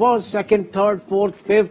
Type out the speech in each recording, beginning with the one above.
1st, 2nd, 3rd, 4th, 5th,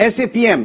SAPM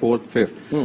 4th, 5th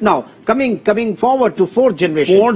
now coming forward to fourth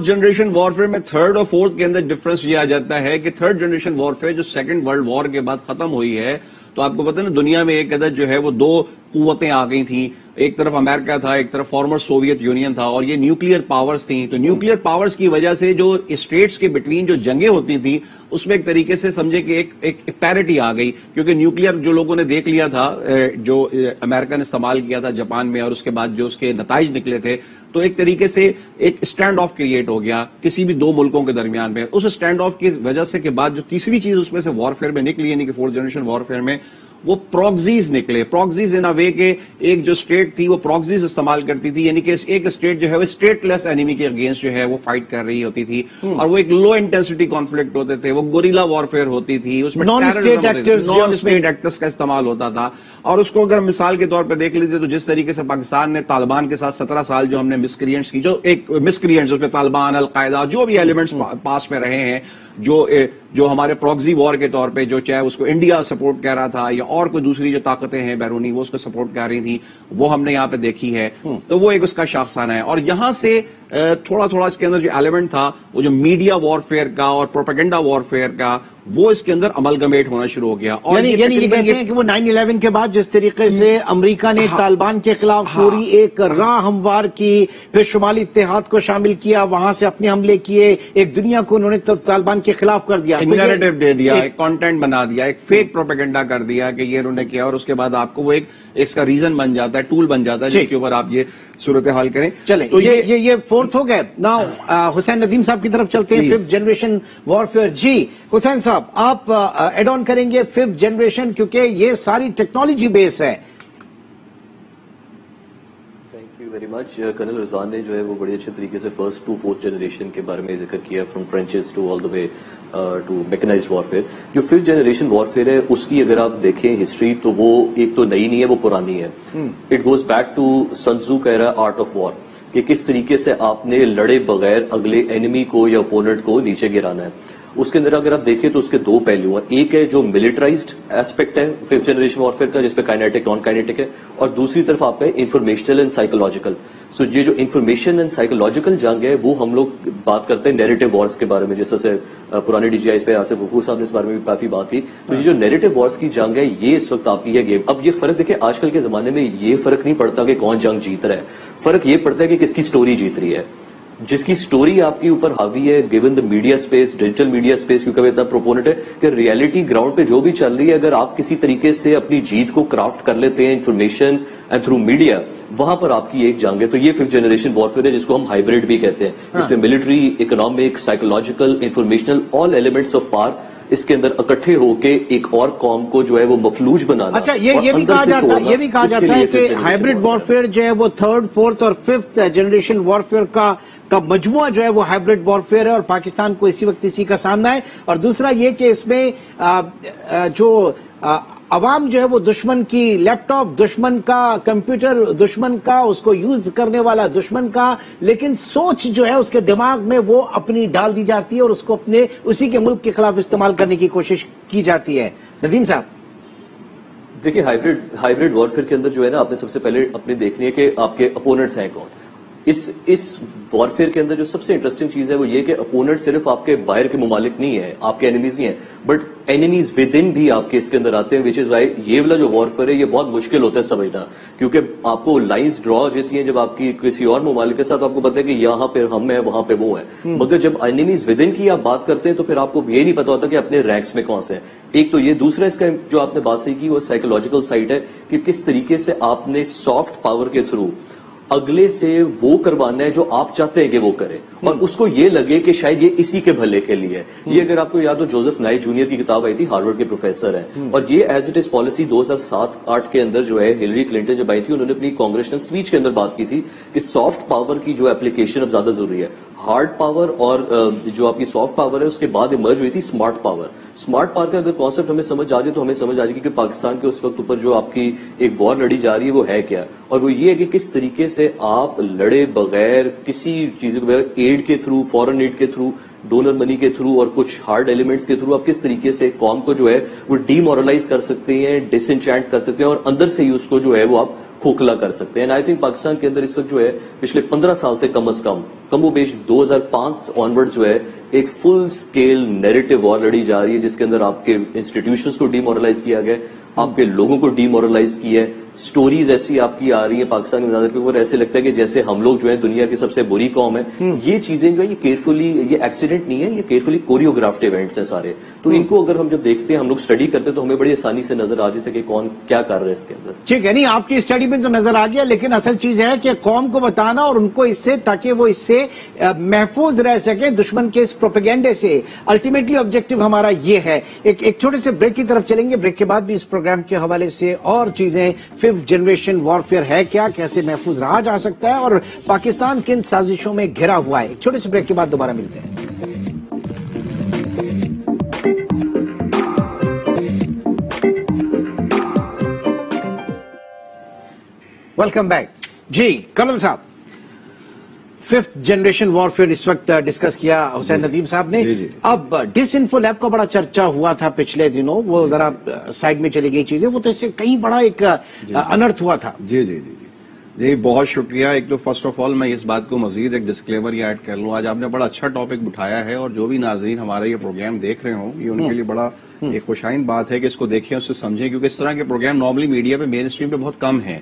generation warfare میں third اور fourth کے اندر difference یہ آ جاتا ہے کہ تھرڈ جنریشن وارفیئر جو سیکنڈ ورلڈ وار کے بعد ختم ہوئی ہے, تو آپ کو پتا نا دنیا میں ایک عدد جو ہے وہ دو قوتیں آ گئی تھیں, ایک طرف امریکہ تھا, ایک طرف فارمر سوویت یونین تھا, اور یہ نیوکلیئر پاورز تھیں. تو نیوکلیئر پاورز کی وجہ سے جو اسٹیٹس کے بٹوین جو جنگیں ہوتی تھیں اس میں ایک طریقے سے سمجھے کہ ایک پیرٹی آ گئی, کیونکہ نیوکلیئر جو لوگوں نے دیکھ لیا تھا, جو امریکہ نے استعمال کیا تھا جاپان میں, اور اس کے بعد جو اس کے نتائج نکلے تھے, تو ایک طریقے سے ایک اسٹینڈ آف کریٹ ہو گیا کسی بھی دو ملکوں کے درمیان میں. اس اسٹینڈ آف کی وجہ سے کے بعد جو تیسری چیز اس میں سے وارفیئر میں نکلی, یعنی کہ فورتھ جنریشن وارفیئر میں, وہ پروگزیز نکلے. پروگزیز ان اے وے کہ ایک جو اسٹیٹ تھی وہ پروگزیز استعمال کرتی تھی, یعنی کہ ایک اسٹیٹ جو ہے وہ اسٹیٹ لیس اینیمی کے اگینسٹ جو ہے وہ فائٹ کر رہی ہوتی تھی, اور وہ ایک لو انٹینسٹی کانفلکٹ ہوتے تھے, وہ گوریلا وارفیئر ہوتی تھی, اس میں نان اسٹیٹ ایکٹرز کا استعمال ہوتا تھا. اور اس کو اگر مثال کے طور پہ دیکھ لیجیے تو جس طریقے سے پاکستان نے طالبان کے ساتھ 17 سال جو ہم نے مسکریئنٹس کی, جو ایک مسکریئنٹس اس میں طالبان, القاعدہ, جو بھی ایلیمنٹس پاس میں رہے ہیں, جو ہمارے پروگزی وار کے طور پہ, جو چاہے اس کو انڈیا سپورٹ کر رہا تھا یا اور کوئی دوسری جو طاقتیں ہیں بیرونی وہ اس کو سپورٹ کر رہی تھی, وہ ہم نے یہاں پہ دیکھی ہے. تو وہ ایک اس کا شاخسانہ ہے. اور یہاں سے تھوڑا تھوڑا اس کے اندر جو ایلیمنٹ تھا وہ جو میڈیا وارفیئر کا اور پروپیگنڈا وارفیئر کا, وہ اس کے اندر املگمیٹ ہونا شروع ہو گیا. اور یعنی یہ کہتے ہیں کہ وہ 9/11 کے بعد جس طریقے سے امریکہ نے طالبان کے خلاف پوری ایک راہ ہموار کی, پھر شمالی اتحاد کو شامل کیا, وہاں سے اپنے حملے کیے, ایک دنیا کو انہوں نے طالبان کے خلاف کر دیا, نیریٹو دے دیا, ایک کانٹینٹ بنا دیا, ایک فیک پروپیگنڈا کر دیا کہ یہ انہوں نے کیا, اور اس کے بعد آپ کو وہ ایک اس کا ریزن بن جاتا ہے, ٹول بن جاتا ہے جس کے اوپر آپ یہ صورتحال کریں. چلیں تو یہ فورتھ ہو گئے. نا حسین ندیم صاحب کی طرف چلتے ہیں, ففتھ جنریشن وارفیئر. جی حسین صاحب آپ ایڈ آن کریں گے ففتھ جنریشن, کیونکہ یہ ساری ٹیکنالوجی بیس ہے. Thank you very much. Colonel Rizwan نے جو ہے وہ بڑی اچھے طریقے سے فرسٹ ٹو فورتھ جنریشن کے بارے میں ذکر کیا, from trenches to all the way to mechanised warfare. جو ففتھ جنریشن وارفیئر ہے اس کی اگر آپ دیکھیں ہسٹری تو وہ ایک تو نئی نہیں ہے, وہ پرانی ہے. اٹ گوز بیک ٹو سن ٹزو کا ایرا آرٹ آف وار, کہ کس طریقے سے آپ نے لڑے بغیر اگلے اینیمی کو یا اپوننٹ کو نیچے گرانا ہے. اس کے اندر اگر آپ دیکھیں تو اس کے دو پہلو ہیں. ایک ہے جو ملٹرائزڈ ایسپیکٹ ہے ففتھ جنریشن وارفیئر کا, جس پہ کائنیٹک نان کائنیٹک ہے, اور دوسری طرف آپ کا انفارمیشنل اینڈ سائیکولوجیکل. سو یہ جو انفارمیشن اینڈ سائیکولوجیکل جنگ ہے وہ ہم لوگ بات کرتے ہیں نیریٹو وارز کے بارے میں, جس سے پرانے ڈی جی آئی پہ آصف غفور صاحب نے اس بارے میں بھی کافی بات کی. تو یہ جو نیریٹو وارز کی جنگ ہے یہ اس وقت آپ کی یہ گیم. اب یہ فرق دیکھیں آج کل کے زمانے میں یہ فرق نہیں پڑتا کہ کون جنگ جیت رہا ہے, فرق یہ پڑتا ہے کہ کس کی سٹوری جیت رہی ہے. جس کی سٹوری آپ کے اوپر حاوی ہے, given the media space, digital media space, کیونکہ وہ اتنا پروپوننٹ ہے کہ ریئلٹی گراؤنڈ پہ جو بھی چل رہی ہے اگر آپ کسی طریقے سے اپنی جیت کو کرافٹ کر لیتے ہیں انفارمیشن اینڈ تھرو میڈیا, وہاں پر آپ کی ایک جنگ ہے. تو یہ ففتھ جنریشن وارفیئر ہے جس کو ہم ہائیبریڈ بھی کہتے ہیں. اس میں military, economic, psychological, informational, all elements of power اس کے اندر اکٹھے ہو کے ایک اور قوم کو جو ہے وہ مفلوج بنانا. اچھا یہ بھی کہا جاتا ہے کہ ہائیبرڈ وارفیئر جو ہے وہ تھرڈ, فورتھ اور ففتھ جنریشن وارفیئر کا مجموعہ جو ہے وہ ہائیبرڈ وارفیئر ہے, اور پاکستان کو اسی وقت اسی کا سامنا ہے. اور دوسرا یہ کہ اس میں جو عوام جو ہے وہ دشمن کی لیپ ٹاپ, دشمن کا کمپیوٹر, دشمن کا اس کو یوز کرنے والا دشمن کا, لیکن سوچ جو ہے اس کے دماغ میں وہ اپنی ڈال دی جاتی ہے اور اس کو اپنے اسی کے ملک کے خلاف استعمال کرنے کی کوشش کی جاتی ہے. ندیم صاحب دیکھیے ہائیبرڈ وارفیئر کے اندر جو ہے نا آپ نے سب سے پہلے اپنے دیکھنی ہے کہ آپ کے اپوننٹس ہیں کون. اس وارفیئر کے اندر جو سب سے انٹرسٹنگ چیز ہے وہ یہ کہ اپوننٹ صرف آپ کے باہر کے ممالک نہیں ہیں, آپ کے اینیمیز ہی ہیں, بٹ اینیمیز ود ان بھی آپ کے اس کے اندر آتے ہیں, وچ از وائی یہ والا جو وارفیئر ہے یہ بہت مشکل ہوتا ہے سمجھنا, کیونکہ آپ کو لائنز ڈرا ہو جاتی ہیں جب آپ کی کسی اور ممالک کے ساتھ آپ کو پتا ہے کہ یہاں پہ ہم ہیں وہاں پہ وہ ہیں, مگر جب اینیمیز ود ان کی آپ بات کرتے ہیں تو پھر آپ کو یہ نہیں پتا ہوتا کہ اپنے رینکس میں کون سے ہیں. ایک تو یہ, دوسرا اس کا جو آپ نے بات صحیح کی وہ سائیکولوجیکل سائڈ ہے کہ کس طریقے سے آپ نے سافٹ پاور کے تھرو اگلے سے وہ کروانا ہے جو آپ چاہتے ہیں کہ وہ کرے, اور اس کو یہ لگے کہ شاید یہ اسی کے بھلے کے لیے ہے. یہ اگر آپ کو یاد ہو جوزف نائی جونیئر کی کتاب آئی تھی, ہارورڈ کے پروفیسر ہیں, اور یہ ایز اٹ از پالیسی 2007-8 کے اندر جو ہے ہلری کلنٹن جب آئی تھی انہوں نے اپنی کانگریشنل اسپیچ کے اندر بات کی تھی کہ سافٹ پاور کی جو اپلیکیشن اب زیادہ ضروری ہے. ہارڈ پاور اور جو آپ کی سافٹ پاور ہے اس کے بعد ایمرج ہوئی تھی اسمارٹ پاور. اسمارٹ پاور کا اگر کانسیپٹ ہمیں سمجھ آ جائے تو ہمیں سمجھ آ جائے گی کہ پاکستان کے اس وقت اوپر جو آپ کی ایک وار لڑی جا رہی ہے وہ ہے کیا, اور وہ یہ ہے کہ کس طریقے سے آپ لڑے بغیر کسی چیز کے بغیر ایڈ کے تھرو, فورن ایڈ کے تھرو ڈونر منی کے تھرو اور کچھ ہارڈ ایلیمنٹس کے تھرو آپ کس طریقے سے قوم کو جو ہے وہ ڈی مورلائز کر سکتے ہیں, ڈس انچینٹ کر سکتے ہیں, اور اندر سے ہی اس کو جو ہے وہ آپ کھوکھلا کر سکتے ہیں. آئی تھنک پاکستان کے اندر اس وقت جو ہے پچھلے 15 سال سے کم از کم و بیش 2005 آنورڈ جو ہے ایک فل سکیل نیریٹو وار لڑی جا رہی ہے, جس کے اندر آپ کے انسٹیٹیوشنز کو ڈی مورلائز کیا گیا, آپ کے لوگوں کو ڈی مورلائز کیا ہے. سٹوریز ایسی آپ کی آ رہی ہیں پاکستانی مناظر کے اوپر, ایسے لگتا ہے کہ جیسے ہم لوگ جو ہے دنیا کی سب سے بری قوم ہے. یہ چیزیں جو ہے یہ کیئرفلی, یہ ایکسیڈنٹ نہیں ہے, یہ کیئرفلی کوریوگرافڈ ایونٹس ہیں سارے. تو ان کو اگر ہم جب دیکھتے ہیں, ہم لوگ اسٹڈی کرتے ہیں, تو ہمیں بڑی آسانی سے نظر آ جاتا ہے کہ کون کیا کر رہا ہے اس کے اندر. ٹھیک ہے, نہیں آپ کی اسٹڈی میں تو نظر آ گیا, لیکن اصل چیز ہے کہ قوم کو بتانا اور ان کو اس سے, تاکہ وہ اس سے محفوظ رہ سکیں دشمن کے اس پروپیگنڈے سے. الٹیمیٹلی آبجیکٹو ہمارا یہ ہے. ایک چھوٹے سے بریک کی طرف چلیں گے. بریک کے بعد بھی اس پروگرام کے حوالے سے اور چیزیں, 5th جنریشن وارفیئر ہے کیا, کیسے محفوظ رہا جا سکتا ہے, اور پاکستان کن سازشوں میں گھرا ہوا ہے. ایک چھوٹے سے بریک کے بعد دوبارہ ملتے ہیں. Welcome back. جی کرنل صاحب, 5th جنریشن وارفیئر اس وقت ڈسکس کیا حسین ندیم صاحب نے. اب ڈس انفو لیب کا بڑا چرچا ہوا تھا پچھلے دنوں, وہ ذرا سائڈ میں چلی گئی چیزیں, وہ تو اس سے کہیں بڑا ایک انرتھ ہوا تھا. جی بہت شکریہ. ایک تو فرسٹ آف آل میں اس بات کو مزید ایک ڈسکلیمر یہ ایڈ کر لوں, آج آپ نے بڑا اچھا ٹاپک اٹھایا ہے, اور جو بھی ناظرین ہمارا یہ پروگرام دیکھ رہے ہوں, یہ ان کے لیے بڑا ایک خوشائن بات ہے کہ اس کو دیکھیں, اس سے سمجھیں, کیونکہ اس طرح کے پروگرام نارملی میڈیا پہ, مین اسٹریم پہ بہت کم ہیں.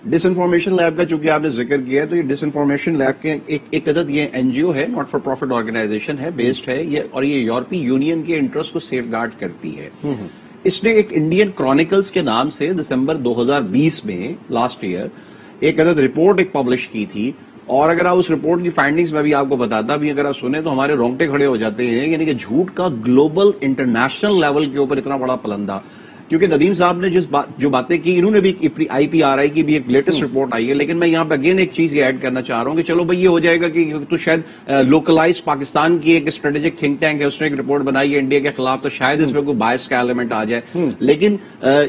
ڈس انفارمیشن لیب کا چونکہ آپ نے ذکر کیا ہے, تو یہ ڈس انفارمیشن لیب کے ایک عدد یہ این جی او ہے, ناٹ فار پروفٹ آرگنائزیشن ہے, بیسڈ ہے یہ, اور یہ یورپی یونین کے انٹرسٹ کو سیف گارڈ کرتی ہے. اس نے ایک انڈین کرونیکلز کے نام سے دسمبر 2020 میں لاسٹ ایئر ایک عدد رپورٹ ایک پبلش کی تھی, اور اگر آپ اس رپورٹ کی فائنڈنگز میں بھی آپ کو بتاتا بھی, اگر آپ سنیں تو ہمارے رونگٹے کھڑے ہو جاتے ہیں. یعنی کہ جھوٹ کا گلوبل انٹرنیشنل لیول کے اوپر اتنا بڑا پلندہ, کیونکہ ندیم صاحب نے جو باتیں کی, انہوں نے بھی آئی پی آر آئی کی بھی ایک لیٹسٹ رپورٹ آئی ہے. لیکن میں یہاں پہ اگین ایک چیز یہ ایڈ کرنا چاہ رہا ہوں کہ چلو بھائی یہ ہو جائے گا کہ تو شاید لوکلائز پاکستان کی ایک اسٹریٹجک تھنک ٹینک ہے, اس نے ایک رپورٹ بنائی ہے انڈیا کے خلاف, تو شاید اس میں کوئی بائس کا ایلیمنٹ آ جائے. لیکن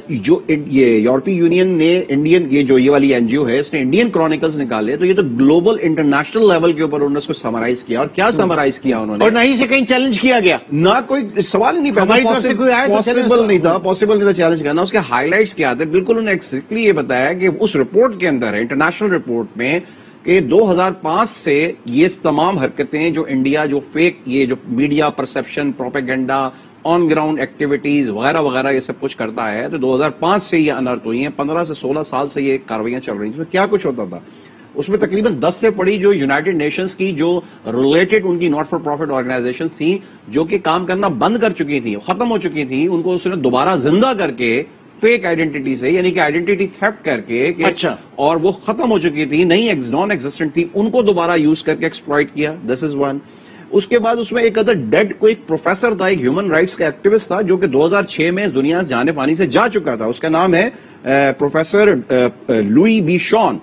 جو یہ یورپی یونین نے انڈین, یہ والی این جی او ہے, اس نے انڈین کرونیکلز نکالے, تو یہ تو گلوبل انٹرنیشنل لیول کے اوپر انہوں نے اس کو سمرائز کیا. اور کیا سمرائز کیا انہوں نے, اور نہ ہی سے کہیں چیلنج کیا گیا, نہ کوئی سوال نہیں پاسبل نہیں تھا چیلنج کرنا. اس کے ہائی لائٹس کیا تھے, بالکل انہوں نے ایگزیکٹلی یہ بتایا کہ اس رپورٹ کے اندر ہے, انٹرنیشنل رپورٹ میں, کہ 2005 سے یہ تمام حرکتیں جو انڈیا, جو فیک, یہ جو media perception, propaganda, on ground activities وغیرہ وغیرہ یہ سب کچھ کرتا ہے, تو 2005 سے یہ انرتھ ہوئی ہیں. 15 سے 16 سال سے یہ کاروائیاں چل رہی ہیں. اس میں کیا کچھ ہوتا تھا, اس میں تقریباً 10 سے پڑی جو یونائٹڈ نیشنز کی جو ریلیٹڈ ان کی ناٹ فار پروفٹ آرگنائزیشنز تھیں, جو کہ کام کرنا بند کر چکی تھیں, ختم ہو چکی تھیں, ان کو اس نے دوبارہ زندہ کر کے فیک آئیڈینٹی سے, یعنی کہ آئیڈینٹی تھیفٹ کر کے, اور وہ ختم ہو چکی تھی, نئی نان ایگزسٹنٹ تھی, ان کو دوبارہ یوز کر کے ایکسپلائٹ کیا. دس از ون. اس کے بعد اس میں ایک ادر ڈیڈ کو ایک پروفیسر تھا, ایک ہیومن رائٹس کا ایکٹیوسٹ تھا, جو کہ 2006 میں اس دنیا سے جانے فانی سے جا چکا تھا. اس کا نام ہے پروفیسر لوئی بی شان.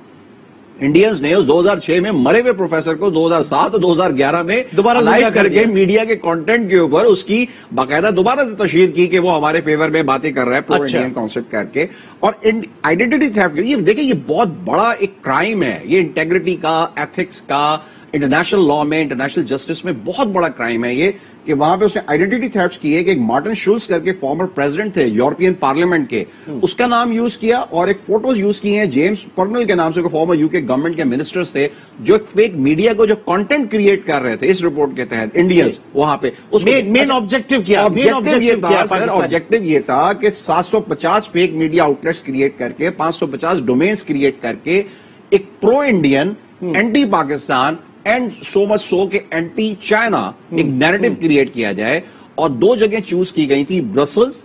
انڈینز نے اس 2006 میں مرے ہوئے پروفیسر کو 2007 اور 2011 میں دوبارہ لائیو کر کے میڈیا کے کانٹینٹ کے اوپر اس کی باقاعدہ دوبارہ سے تشہیر کی کہ وہ ہمارے فیور میں باتیں کر رہا ہے, پرو انڈین کانسیپٹ کر کے. اور آئیڈینٹی تھیفٹ, یہ دیکھیں یہ بہت بڑا ایک کرائم ہے, یہ انٹیگریٹی کا, ایتھکس کا, انٹرنیشنل لا میں, انٹرنیشنل جسٹس میں بہت بڑا کرائم ہے یہ, کہ وہاں پہ اس نے آئیڈینٹی تھیفٹ کی ہے. کہ ایک مارٹن شولز کر کے فارمر پریزیڈنٹ تھے یورپین پارلیمنٹ کے, اس کا نام یوز کیا, اور ایک فوٹوز یوز کی ہیں جیمز پرنل کے نام سے, فارمر یو کے گورنمنٹ کے منسٹرز تھے, جو ایک فیک میڈیا کو جو کانٹینٹ کریٹ کر رہے تھے اس رپورٹ کے تحت انڈینز. وہاں پہ مین آبجیکٹو یہ تھا کہ 750 fake media outlets create کر کے, 550 ڈومینز کریٹ کر کے, ایک pro Indian, anti Pakistan, and so much so کہ اینٹی چائنا ایک نیریٹو کریٹ کیا جائے. اور 2 جگہیں چوز کی گئی تھی, برسلز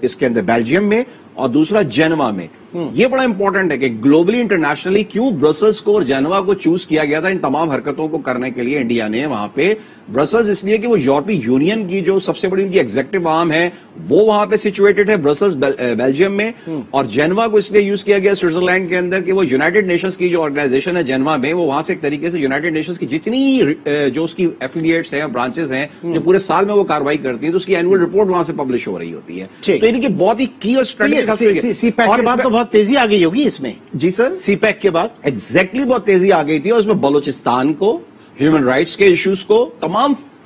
اس کے اندر بیلجیم میں, اور دوسرا جینوا میں. یہ بڑا امپورٹنٹ ہے کہ گلوبلی انٹرنیشنلی کیوں برسلز کو اور جینوا کو چوز کیا گیا تھا ان تمام حرکتوں کو کرنے کے لیے انڈیا نے وہاں پہ. برسلز اس لیے کہ وہ یورپی یونین کی جو سب سے بڑی ان کی ایگزیکٹو آرم ہے وہ وہاں پہ سچویٹڈ ہے, برسلز بیلجیم میں. اور جینوا کو اس لیے یوز کیا گیا سوئٹزرلینڈ کے اندر کہ وہ یونائٹڈ نیشنز کی جو آرگنائزیشن ہے جینوا میں, وہ وہاں سے ایک طریقے سے یونائٹڈ نیشنز کی جتنی جو اس کی ایفیلیٹس ہیں, برانچز ہیں, جو پورے سال میں وہ کاروائی کرتی ہیں, تو اس کی اینوئل رپورٹ وہاں سے پبلش ہو رہی ہوتی ہے. تو یعنی کہ بہت ہی کی اور اسٹریٹجک, سی پیک کے بعد تو بہت تیزی آ گئی ہوگی اس میں. جی سر, سی پیک کے بعد ایگزیکٹلی بہت تیزی آ گئی تھی, اور اس میں بلوچستان کو, ہیومن رائٹس کے ایشوز کو, تمام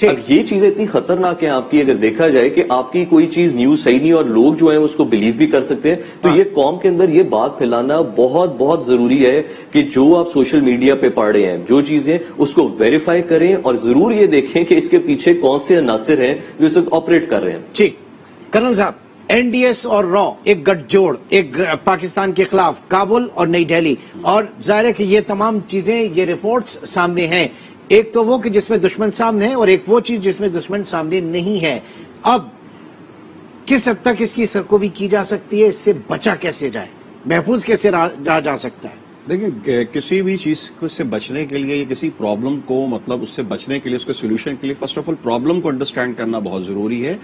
اب یہ چیزیں اتنی خطرناک ہیں آپ کی، اگر دیکھا جائے کہ آپ کی کوئی چیز نیوز صحیح نہیں اور لوگ جو ہیں اس کو بلیو بھی کر سکتے ہیں، تو یہ قوم کے اندر یہ بات پھیلانا بہت بہت ضروری ہے کہ جو آپ سوشل میڈیا پہ پڑھ رہے ہیں جو چیزیں اس کو ویریفائی کریں اور ضرور یہ دیکھیں کہ اس کے پیچھے کون سے عناصر ہیں جو اس وقت آپریٹ کر رہے ہیں. ٹھیک کرنل صاحب، این ڈی ایس اور را ایک گٹھ جوڑ، ایک پاکستان کے خلاف کابل اور نئی دہلی، اور ظاہر ہے کہ یہ تمام چیزیں، یہ رپورٹس سامنے ہیں، ایک تو وہ کہ جس میں دشمن سامنے ہے اور ایک وہ چیز جس میں دشمن سامنے نہیں ہے. اب کس حد تک اس کی سرکوبی کی جا سکتی ہے؟ اس سے بچا کیسے جائے، محفوظ کیسے رہا جا سکتا ہے؟ دیکھیں، کسی بھی چیز سے بچنے کے لیے، کسی پرابلم کو مطلب اس سے بچنے کے لیے، اس کے سولوشن کے لیے فرسٹ آف آل پرابلم کو انڈرسٹینڈ کرنا بہت ضروری ہے،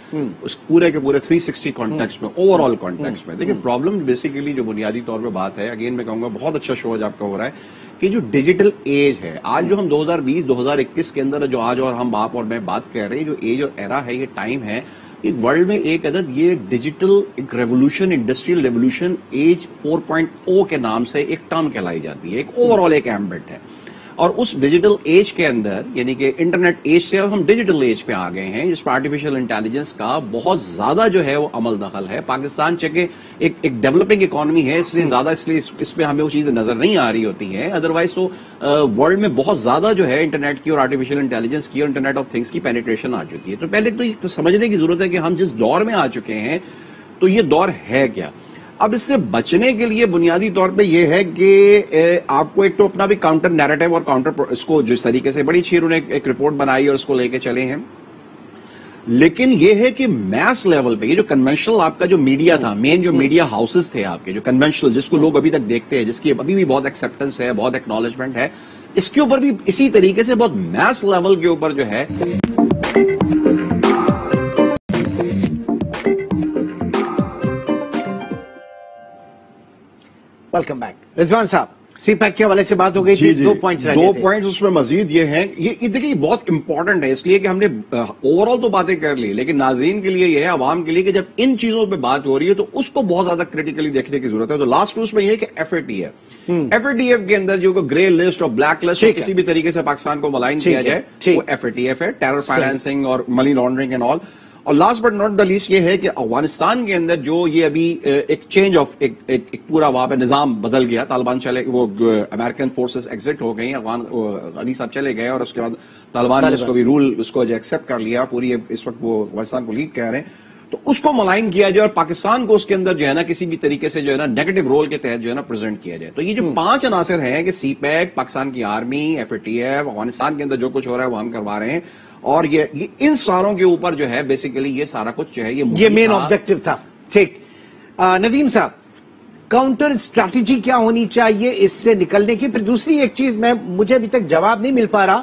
اس پورے کے پورے 360 کانٹیکسٹ میں، اوور آل کانٹیکسٹ میں. دیکھیں، پرابلم بیسیکلی جو بنیادی طور پہ بات ہے، اگین میں کہوں گا بہت اچھا شو آج آپ کا ہو رہا ہے کہ جو ڈیجیٹل ایج ہے آج، جو ہم 2020-2021 کے اندر جو آج اور ہم آپ اور میں بات کر رہے ہیں، جو ایج اور ایرا ہے، یہ ٹائم ہے، ایک ورلڈ میں ایک عدد یہ ڈیجیٹل ایک ریولوشن، انڈسٹریل ریولوشن ایج 4.0 کے نام سے ایک ٹرم کہلائی جاتی ہے، ایک اوور آل ایک ایمبٹ ہے. اور اس ڈیجیٹل ایج کے اندر، یعنی کہ انٹرنیٹ ایج سے اب ہم ڈیجیٹل ایج پہ آ گئے ہیں، جس پہ آرٹیفیشل انٹیلیجنس کا بہت زیادہ جو ہے وہ عمل دخل ہے. پاکستان چونکہ ایک ڈیولپنگ اکانومی ہے، اس لیے زیادہ اس پہ ہمیں وہ چیزیں نظر نہیں آ رہی ہوتی ہیں. ادروائز تو ورلڈ میں بہت زیادہ جو ہے انٹرنیٹ کی اور آرٹیفیشل انٹیلیجنس کی اور انٹرنیٹ آف تھنگس کی پینیٹریشن آ چکی ہے. تو پہلے تو یہ سمجھنے کی ضرورت ہے کہ ہم جس دور میں آ چکے ہیں تو یہ دور ہے کیا. اب اس سے بچنے کے لیے بنیادی طور پہ یہ ہے کہ آپ کو ایک تو اپنا بھی کاؤنٹر نیریٹو اور کاؤنٹر اس کو جس طریقے سے بڑی اچھی انہوں نے ایک رپورٹ بنائی اور اس کو لے کے چلے ہیں. لیکن یہ ہے کہ میس لیول پہ یہ جو کنونشنل آپ کا جو میڈیا تھا، مین جو میڈیا ہاؤسز تھے آپ کے جو کنونشنل، جس کو لوگ ابھی تک دیکھتے ہیں، جس کی ابھی بھی بہت ایکسپٹنس ہے، بہت ایکنالجمنٹ ہے، اس کے اوپر بھی اسی طریقے سے بہت میس لیول کے اوپر جو ہے ویلکم بیک. رضوان صاحب، سی پیک کے حوالے سے بات ہو گئی تھی، 2 پوائنٹس رہ گئے تھے. 2 پوائنٹس اس میں مزید یہ ہیں، یہ دیکھیں یہ بہت امپورٹنٹ ہے، اس لیے کہ ہم نے اوور آل تو باتیں کر لی، لیکن ناظرین کے لیے یہ ہے، عوام کے لیے، کہ جب ان چیزوں پہ بات ہو رہی ہے تو اس کو بہت زیادہ کریٹیکلی دیکھنے کی ضرورت ہے. تو لاسٹ اس میں یہ ہے کہ ایف اے ٹی ایف کے اندر جو گرے لسٹ اور بلیک لسٹ کسی بھی طریقے سے پاکستان کو ملائن کیا جائے، وہ ایف اے ٹی ایف ہے، ٹیرر فائنینسنگ اور منی لانڈرنگ اینڈ آل. اور last but not the least یہ ہے کہ افغانستان کے اندر جو یہ ابھی ایک چینج آف ایک پورا وہاں پہ نظام بدل گیا، طالبان چلے، وہ امریکن فورسز ایگزٹ ہو گئی، افغان غنی صاحب چلے گئے اور اس کے بعد طالبان نے اس کو بھی رول اس کو جو ایکسپٹ کر لیا، پوری اس وقت وہ افغانستان کو لیڈ کہہ رہے ہیں. تو اس کو ملائن کیا جائے اور پاکستان کو اس کے اندر جو ہے نا کسی بھی طریقے سے جو ہے نا نیگیٹو رول کے تحت جو ہے نا پریزنٹ کیا جائے. تو یہ جو 5 عناصر ہیں کہ سی پیک، پاکستان کی army, F A T F, Afghanistan کے اندر جو کچھ ہو رہا ہے وہ ہم کروا رہے ہیں، اور یہ ان ساروں کے اوپر جو ہے بیسیکلی یہ سارا کچھ جو ہے یہ مین آبجیکٹو تھا. ٹھیک. ندیم صاحب، کاؤنٹر اسٹریٹجی کیا ہونی چاہیے اس سے نکلنے کی؟ پھر دوسری ایک چیز مجھے ابھی تک جواب نہیں مل پا رہا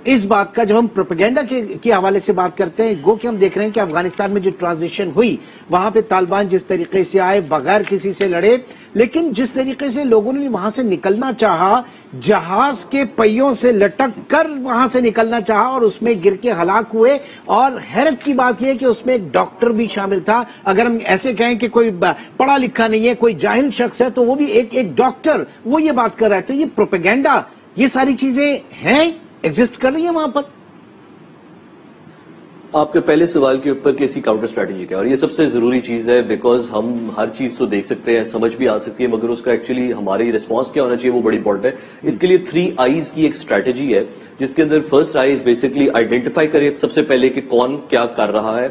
اس بات کا، جب ہم پروپیگنڈا کے حوالے سے بات کرتے ہیں، گو کہ ہم دیکھ رہے ہیں کہ افغانستان میں جو ٹرانزیشن ہوئی وہاں پہ طالبان جس طریقے سے آئے، بغیر کسی سے لڑے، لیکن جس طریقے سے لوگوں نے وہاں سے نکلنا چاہا، جہاز کے پہیوں سے لٹک کر وہاں سے نکلنا چاہا اور اس میں گر کے ہلاک ہوئے. اور حیرت کی بات یہ ہے کہ اس میں ایک ڈاکٹر بھی شامل تھا. اگر ہم ایسے کہیں کہ کوئی پڑھا لکھا نہیں ہے، کوئی جاہل شخص ہے، تو وہ بھی ایک ڈاکٹر وہ یہ بات کر رہا ہے. تو یہ پروپیگنڈا، یہ ساری چیزیں ہیں، ایگزسٹ کر رہی ہیں وہاں پر. آپ کے پہلے سوال کے اوپر کیسی کاؤنٹر اسٹریٹجی کا، اور یہ سب سے ضروری چیز ہے، بیکاز ہم ہر چیز تو دیکھ سکتے ہیں، سمجھ بھی آ سکتی ہے، مگر اس کا ایکچولی ہماری ریسپانس کیا ہونا چاہیے وہ بڑی امپورٹنٹ ہے. اس کے لیے 3 آئیز کی ایک اسٹریٹجی ہے، جس کے اندر فرسٹ آئیز بیسکلی آئیڈینٹیفائی کرے سب سے پہلے کہ کون کیا کر رہا ہے.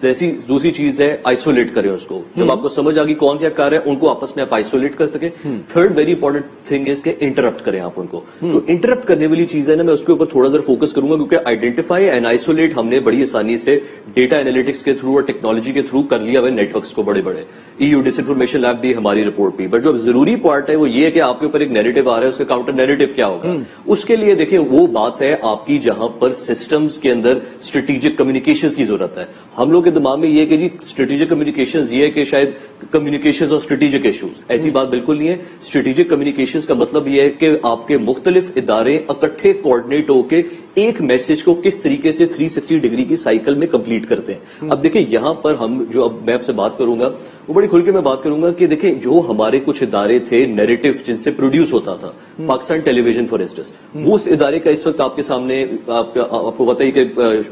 جیسی دوسری چیز ہے آئسولیٹ کریں اس کو. جب آپ کو سمجھ آ گئی کون کیا کر رہا ہے، ان کو آپس میں آپ آئسولیٹ کر سکیں. Third very important thing is کہ انٹرپٹ کریں آپ ان کو. تو انٹرپٹ کرنے والی چیز ہے نا، میں اس کے اوپر تھوڑا سا فوکس کروں گا، کیونکہ آئیڈینٹیفائی اینڈ آئسولیٹ ہم نے بڑی آسانی سے ڈیٹا انالیٹکس کے تھرو اور ٹیکنالوجی کے تھرو کر لیا ہوئے نیٹ ورکس کو بڑے بڑے. EU ڈس انفارمیشن لیب بھی ہماری رپورٹ بھی. بٹ جو ضروری پارٹ ہے وہ یہ ہے کہ آپ کے اوپر ایک نیریٹو آ رہا ہے، اس کا کاؤنٹر نیریٹو کیا ہوگا. اس کے لیے دیکھیں وہ بات ہے آپ کی جہاں پر سسٹمز کے اندر اسٹریٹجک کمیونیکیشنز کی ضرورت ہے. ہم لوگ کے دماغ میں یہ کہ جی اسٹریٹجک کمیونیکیشنز یہ ہے کہ شاید کمیونیکیشنز اور اسٹریٹجک ایشوز، ایسی بات بالکل نہیں ہے. اسٹریٹجک کمیونیکیشنز کا مطلب یہ ہے کہ آپ کے مختلف ادارے اکٹھے کوآرڈینیٹ ہو کے ایک میسج کو کس طریقے سے 360 ڈگری کی سائیکل میں کمپلیٹ کرتے ہیں. اب دیکھیں یہاں پر ہم جو اب میں آپ سے بات کروں گا وہ بڑی کھل کے میں بات کروں گا کہ دیکھیں جو ہمارے کچھ ادارے تھے نیریٹو جن سے پروڈیوس ہوتا تھا, پاکستان ٹیلی ویژن فار انسٹنس, وہ اس ادارے کا اس وقت آپ کے سامنے آپ کو پتہ ہی کہ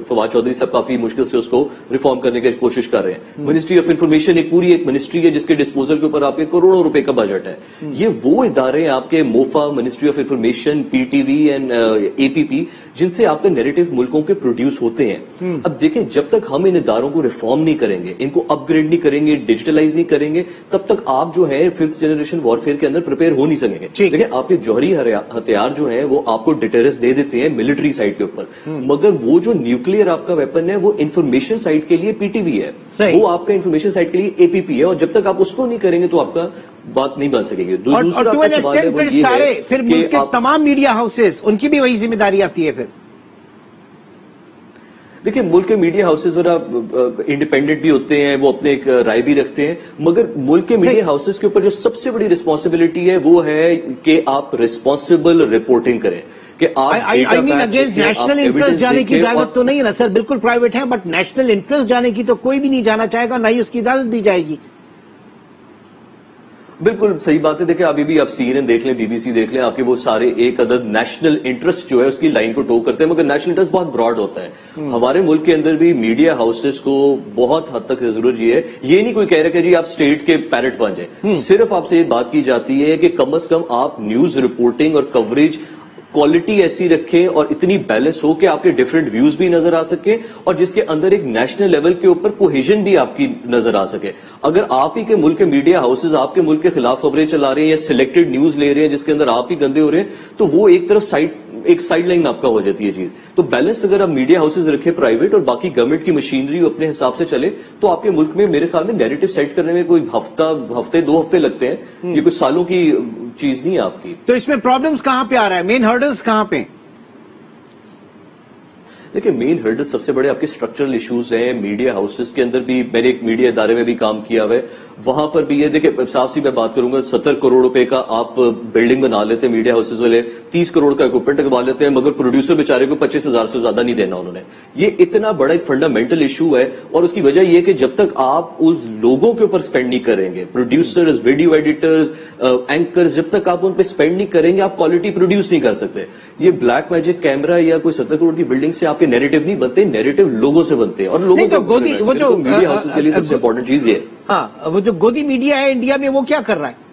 فواد چودھری صاحب کافی مشکل سے اس کو ریفارم کرنے کی کوشش کر رہے ہیں. منسٹری آف انفارمیشن ایک پوری ایک منسٹری ہے جس کے ڈسپوزل کے اوپر آپ کے کروڑوں روپے کا بجٹ ہے. یہ وہ ادارے آپ کے MOFA, ministry of information, P T V and A P P جن سے آپ کے نیریٹو ملکوں کے پروڈیوس ہوتے ہیں. اب دیکھیں جب تک ہم ان اداروں کو ریفارم نہیں کریں گے, ان کو اپ گریڈ نہیں کریں گے, ڈیجیٹلائز نہیں کریں گے, تب تک آپ جو ہے 5th جنریشن وارفیئر کے اندر پریپیئر ہو نہیں سکیں گے. دیکھیں آپ کے جوہری ہتھیار جو ہیں وہ آپ کو ڈیٹرنس دے دیتے ہیں ملٹری سائڈ کے اوپر, مگر وہ جو نیوکلیئر آپ کا ویپن ہے وہ انفارمیشن سائڈ کے لیے پی ٹی وی ہے, وہ آپ کا انفارمیشن سائڈ کے لیے اے پی پی ہے, اور جب تک آپ اس کو نہیں کریں گے تو آپ کا بات نہیں بن سکے گی. پھر ملک کے تمام میڈیا ہاؤسز ان کی بھی وہی ذمہ داری آتی ہے. پھر دیکھیں ملک کے میڈیا ہاؤسز ذرا انڈیپینڈنٹ بھی ہوتے ہیں, وہ اپنے ایک رائے بھی رکھتے ہیں, مگر ملک کے میڈیا ہاؤسز کے اوپر جو سب سے بڑی رسپانسبلٹی ہے وہ ہے کہ آپ رسپانسبل رپورٹنگ کریں. کہ نیشنل انٹرسٹ جانے کی اجازت تو نہیں ہے نا سر, بالکل پرائیویٹ ہے, بٹ نیشنل انٹرسٹ جانے کی تو کوئی بھی نہیں جانا چاہے گا, نہ ہی اس کی اجازت دی جائے گی. بالکل صحیح بات ہے. دیکھیں ابھی بھی آپ CNN دیکھ لیں, BBC دیکھ لیں, آپ کے وہ سارے ایک عدد نیشنل انٹرسٹ جو ہے اس کی لائن کو ٹو کرتے ہیں, مگر نیشنل انٹرسٹ بہت براڈ ہوتا ہے. ہمارے ملک کے اندر بھی میڈیا ہاؤسز کو بہت حد تک ضرورت یہ ہے, یہ نہیں کوئی کہہ رہا کہ جی آپ اسٹیٹ کے پیرٹ بن جائیں, صرف آپ سے یہ بات کی جاتی ہے کہ کم از کم آپ نیوز رپورٹنگ اور کوریج کوالٹی ایسی رکھیں اور اتنی بیلنس ہو کہ آپ کے ڈفرینٹ ویوز بھی نظر آ سکیں, اور جس کے اندر ایک نیشنل لیول کے اوپر کوہیژن بھی آپ کی نظر آ سکے. اگر آپ ہی کے ملک کے میڈیا ہاؤسز آپ کے ملک کے خلاف خبریں چلا رہے ہیں یا سلیکٹڈ نیوز لے رہے ہیں جس کے اندر آپ ہی گندے ہو رہے ہیں, تو وہ ایک طرف ایک سائڈ لائن آپ کا ہو جاتی ہے چیز. تو بیلنس اگر آپ میڈیا ہاؤسز رکھیں پرائیویٹ اور باقی گورنمنٹ کی مشینری اپنے حساب سے چلے, تو آپ کے ملک میں میرے خیال میں نیریٹو سیٹ کرنے میں کوئی ہفتے 2 ہفتے لگتے ہیں, یہ کچھ سالوں کی چیز نہیں ہے آپ کی. تو اس میں پرابلمز کہاں پہ آ رہا ہے, مین ہرڈلز کہاں پہ؟ دیکھیں مین ہرڈل سب سے بڑے آپ کے اسٹرکچرل ایشوز ہیں میڈیا ہاؤسز کے اندر بھی. میں نے ایک میڈیا ادارے میں بھی کام کیا ہوا ہے, وہاں پر بھی یہ دیکھیں صاف سی میں بات کروں گا, 70 کروڑ روپے کا آپ بلڈنگ بنا لیتے ہیں میڈیا ہاؤسز والے, 30 کروڑ کا اکوپمنٹ لگوا لیتے ہیں, مگر پروڈیوسر بیچارے کو 25,000 سے زیادہ نہیں دینا انہوں نے. یہ اتنا بڑا ایک فنڈامنٹل ایشو ہے, اور اس کی وجہ یہ کہ جب تک آپ اس لوگوں کے اوپر اسپینڈ نہیں کریں گے, پروڈیوسرز, ویڈیو ایڈیٹرز, اینکرز, جب تک آپ ان پہ اسپینڈ نہیں کریں گے آپ کوالٹی پروڈیوس نہیں کر سکتے. یہ بلیک میجک کیمرہ یا کوئی 70 کروڑ کی بلڈنگ سے آپ کے نیریٹو نہیں بنتے, نیریٹو لوگوں سے بنتے ہیں, اور لوگوں وہ جو میڈیا ہاؤسز کے لیے سب سے امپورٹنٹ چیز یہ ہے. ہاں, وہ جو گودی میڈیا ہے انڈیا میں وہ کیا کر رہا ہے؟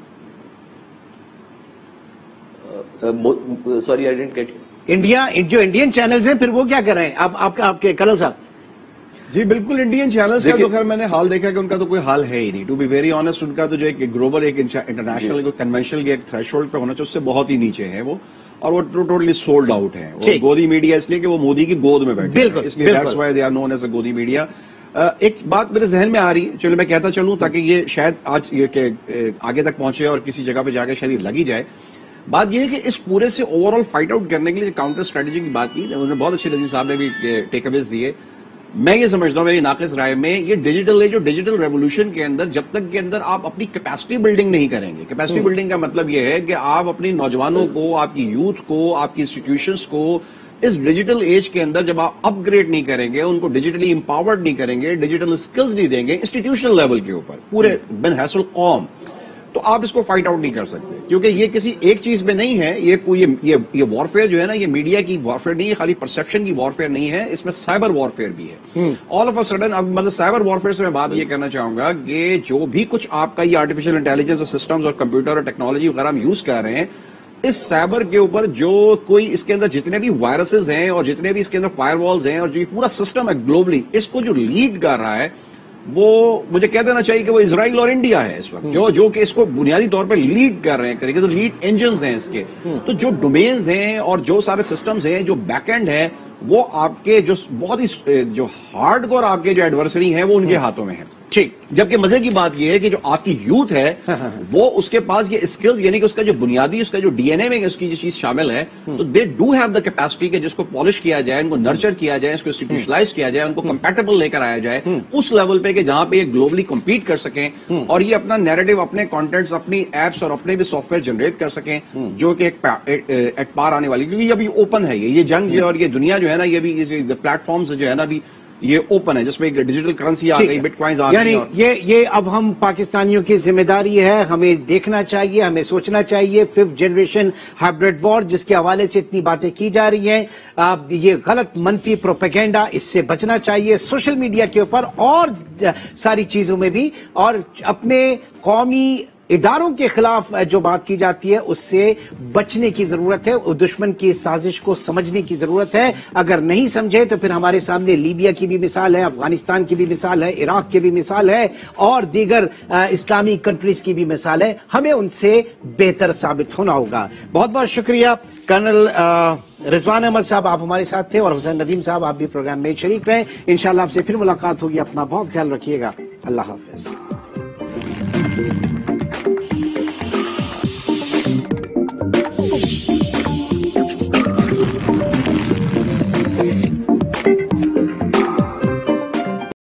Sorry I didn't get India جو انڈین چینلز ہیں پھر وہ کیا کر رہے ہیں آپ کے کنل صاحب؟ جی بالکل, انڈین چینلز کا تو خیر میں نے حال دیکھا کہ ان کا تو کوئی حال ہے ہی نہیں. ٹو بی ویری آنےسٹ, ان کا تو جو ایک گلوبل ایک انٹرنیشنل کنونشنل کے ایک تھریش ہولڈ پہ ہونا چاہیے اس سے بہت ہی نیچے ہے وہ, اور وہ ٹوٹلی سولڈ آؤٹ ہے. گودی میڈیا اس لیے کہ وہ مودی کی گود میں بیٹھے, اس لیے that's why they are known as a godi media. ایک بات میرے ذہن میں آ رہی ہے, چلو میں کہتا چلوں تاکہ یہ شاید آج یہ آگے تک پہنچے اور کسی جگہ پہ جا کے شاید لگی جائے. بات یہ ہے کہ اس پورے سے اوور آل فائٹ آؤٹ کرنے کے لیے کاؤنٹر اسٹریٹجی کی بات کی, انہوں نے بہت اچھے نظیم صاحب نے بھی ٹیک اویز دیے. میں یہ سمجھتا ہوں میری ناقص رائے میں, یہ ڈیجیٹل ہے جو ڈیجیٹل ریولوشن کے اندر جب تک کے اندر آپ اپنی کیپیسٹی بلڈنگ نہیں کریں گے. کیپیسٹی بلڈنگ کا مطلب یہ ہے کہ آپ اپنی نوجوانوں کو, آپ کی یوتھ کو, آپ کی انسٹیٹیوشنس کو اس ڈیجیٹل ایج کے اندر جب آپ اپ گریڈ نہیں کریں گے, ان کو ڈیجیٹلی امپاورڈ نہیں کریں گے, ڈیجیٹل اسکلز نہیں دیں گے انسٹیٹیوشنل لیول کے اوپر پورے بن حیث القوم, تو آپ اس کو فائٹ آؤٹ نہیں کر سکتے. کیونکہ یہ کسی ایک چیز میں نہیں ہے, یہ وارفیئر جو ہے نا, یہ میڈیا کی وارفیئر نہیں ہے, خالی پرسپشن کی وارفیئر نہیں ہے, اس میں سائبر وارفیئر بھی ہے. آل آف اے سڈن اب مطلب سائبر وارفیئر سے میں بات یہ کرنا چاہوں گا کہ جو بھی کچھ آپ کا یہ آرٹیفیشل انٹیلیجنس اور سسٹمز اور کمپیوٹر اور ٹیکنالوجی وغیرہ ہم یوز کر رہے ہیں, اس سائبر کے اوپر جو کوئی اس کے اندر جتنے بھی وائرسز ہیں اور جتنے بھی اس کے اندر فائر والز ہیں اور جو پورا سسٹم ہے گلوبلی, اس کو جو لیڈ کر رہا ہے وہ مجھے کہہ دینا چاہیے کہ وہ اسرائیل اور انڈیا ہے اس وقت, جو کہ اس کو بنیادی طور پہ لیڈ کر رہے ہیں, کریں گے تو لیڈ انجنز ہیں اس کے. تو جو ڈومینز ہیں اور جو سارے سسٹمز ہیں, جو بیک اینڈ ہے, وہ آپ کے جو بہت ہی جو ہارڈ کور آپ کے جو ایڈورسری ہیں وہ ان کے ہاتھوں میں ہے. ٹھیک. جبکہ مزے کی بات یہ ہے کہ جو آپ کی یوتھ ہے وہ اس کے پاس یہ اسکلز یعنی کہ اس کا جو بنیادی اس کا جو ڈی این اے میں اس کی جو چیز شامل ہے تو they do have the capacity کہ جس کو پالش کیا جائے, ان کو نرچر کیا جائے, اس کو انسٹیٹیوشنلائز کیا جائے, ان کو کمپیٹیبل لے کر آیا جائے اس لیول پہ کہ جہاں پہ یہ گلوبلی کمپیٹ کر سکیں اور یہ اپنا نیریٹو, اپنے کانٹینٹس, اپنی ایپس اور اپنے بھی سافٹ ویئر جنریٹ کر سکیں جو کہ ایک پار آنے والی, کیونکہ یہ ابھی اوپن ہے یہ جنگ جو اور یہ دنیا جو ہے نا یہ بھی پلیٹ فارمز جو ہے نا ابھی یہ اوپن ہے جس میں ڈیجیٹل کرنسی آ گئی, بٹ کوائنز آ گئی. یعنی یہ اب ہم پاکستانیوں کی ذمہ داری ہے, ہمیں دیکھنا چاہیے, ہمیں سوچنا چاہیے. 5th جنریشن ہائبرڈ وار جس کے حوالے سے اتنی باتیں کی جا رہی ہیں, یہ غلط منفی پروپیگنڈا, اس سے بچنا چاہیے سوشل میڈیا کے اوپر اور ساری چیزوں میں بھی, اور اپنے قومی اداروں کے خلاف جو بات کی جاتی ہے اس سے بچنے کی ضرورت ہے. دشمن کی سازش کو سمجھنے کی ضرورت ہے. اگر نہیں سمجھے تو پھر ہمارے سامنے لیبیا کی بھی مثال ہے, افغانستان کی بھی مثال ہے, عراق کی بھی مثال ہے اور دیگر اسلامی کنٹریز کی بھی مثال ہے. ہمیں ان سے بہتر ثابت ہونا ہوگا. بہت بہت شکریہ کرنل رضوان احمد صاحب, آپ ہمارے ساتھ تھے, اور حسین ندیم صاحب آپ بھی پروگرام میں شریک رہے. انشاءاللہ آپ سے پھر ملاقات ہوگی. اپنا بہت خیال رکھیے گا. اللہ حافظ.